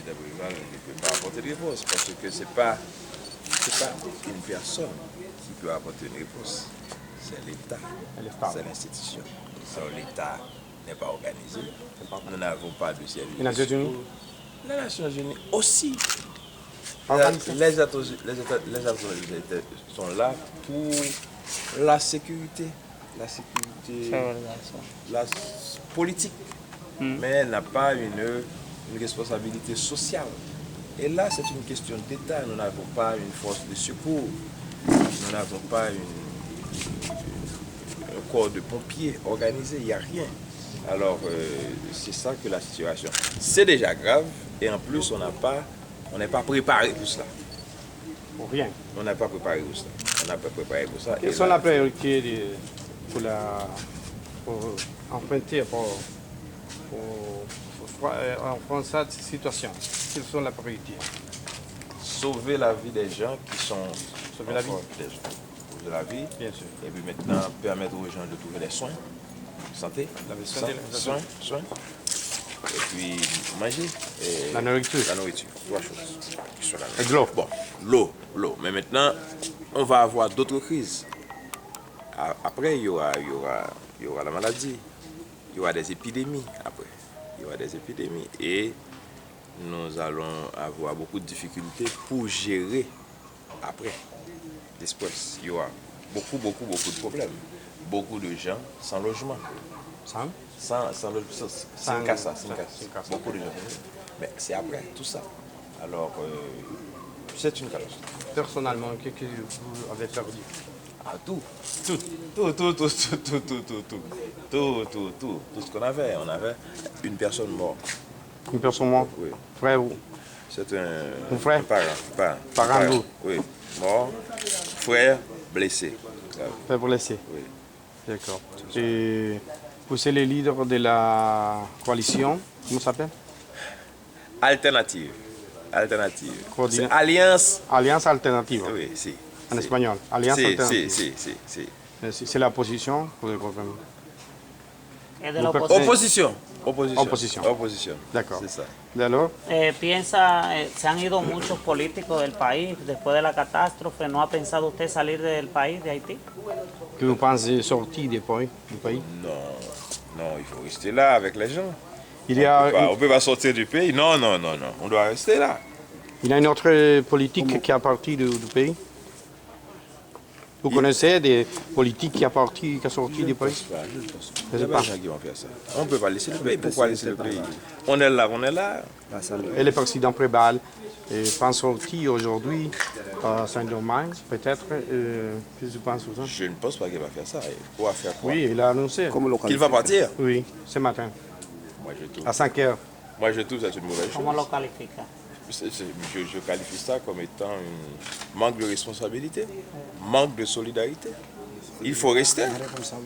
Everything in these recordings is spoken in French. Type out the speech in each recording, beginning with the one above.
président Bolivar ne peut pas apporter de réponse parce que c'est pas une personne qui peut apporter une réponse. C'est l'État, c'est l'institution. L'État n'est pas organisé. Nous n'avons pas de service. Les Nations Unies? Les Nations Unies aussi. Organisé. Les États sont là pour la sécurité, la politique, mais elle n'a pas une responsabilité sociale. Et là, c'est une question d'État. Nous n'avons pas une force de secours, nous n'avons pas un corps de pompiers organisé, il n'y a rien. Alors, c'est ça que la situation. C'est déjà grave, et en plus, on n'est pas préparé pour cela. Pour rien. On n'a pas préparé pour ça. On n'a pas préparé pour ça. Quelles sont les priorités pour emprunter pour affronter cette situation? Quelles sont les priorités? Sauver la vie des gens qui sont... Sauver la vie des gens. Sauver la vie. Bien sûr. Et puis maintenant, permettre aux gens de trouver des soins. Santé. Soins. Et puis manger. Et la nourriture. La nourriture. 3 choses. Et de l'eau. Bon, l'eau. Mais maintenant, on va avoir d'autres crises. Après, il y aura la maladie. Il y aura des épidémies après. Il y aura des épidémies. Et nous allons avoir beaucoup de difficultés pour gérer après. Il y aura beaucoup de problèmes. Beaucoup de gens sans logement. Sans logement. C'est un cas. Beaucoup de gens. Mais c'est après tout ça. Alors, c'est une catastrophe. Personnellement, qu'est-ce que vous avez perdu? Ah, tout ce qu'on avait. On avait une personne morte. Une personne morte? Oui. Frère ou? C'est un frère? Un parent d'où? Oui. Mort. Frère blessé. Frère blessé? Oui. D'accord. Et vous êtes le leader de la coalition, comment ça s'appelle? Alternative. C'est Alliance Alternative. Oui, si. En espagnol. Alliance Alternative. Si. C'est la position pour le gouvernement. Es de la oposición. Oposición. D'accord. C'est ça. Alors, Se han ido muchos políticos del país después de la catástrofe. ¿No ha pensado usted salir del país, de Haití? que vous pensez sortir du pays? Non, il faut rester là avec les gens. Il y a, On ne peut pas sortir du pays. Non. On doit rester là. il y a une autre politique qui est partie du pays? Vous connaissez des politiques qui sont sortis du pays? Je ne sais pas. Il y a des gens qui vont faire ça. On ne peut pas laisser le pays. Pourquoi laisser le pays? On est là. Et le président Préval pense sortir aujourd'hui à Saint-Domingue, peut-être. Qu'est-ce que vous pensez de ça? Je ne pense pas qu'il va faire ça. Il va faire quoi? Oui, il a annoncé. Qu'il va partir? Oui, ce matin, Moi, je trouve. à 5 heures. Moi, je trouve que c'est une mauvaise chose. ¿Cómo lo califica? Je qualifie ça comme étant un manque de responsabilité, manque de solidarité. Il faut rester.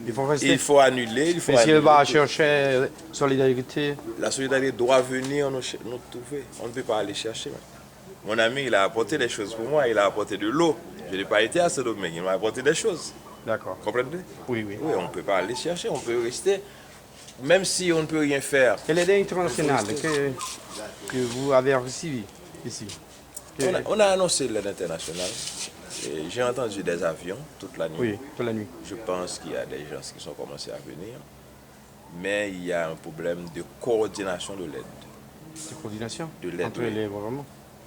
Il faut rester. Il faut annuler. Mais s'il va chercher solidarité, La solidarité doit venir nous trouver. On ne peut pas aller chercher. Mon ami, il a apporté des choses pour moi. Il a apporté de l'eau. Je n'ai pas été à ce domaine. Il m'a apporté des choses. d'accord. Comprenez? Oui. Oui, on ne peut pas aller chercher. On peut rester. Même si on ne peut rien faire. Et l'aide internationale que vous avez reçue ici? On a annoncé l'aide internationale. J'ai entendu des avions toute la nuit. Oui, toute la nuit. Je pense qu'il y a des gens qui sont commencés à venir. Mais il y a un problème de coordination de l'aide. De coordination De l'aide, entre oui. les gouvernements?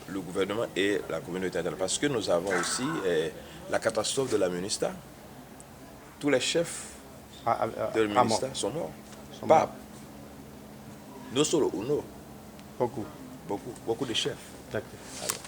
Le gouvernement et la communauté internationale. Parce que nous avons aussi la catastrophe de la MINUSTAH. Tous les chefs de la MINUSTAH sont morts. Pas. Non solo uno. Beaucoup. Beaucoup de chefs. D'accord. Alors,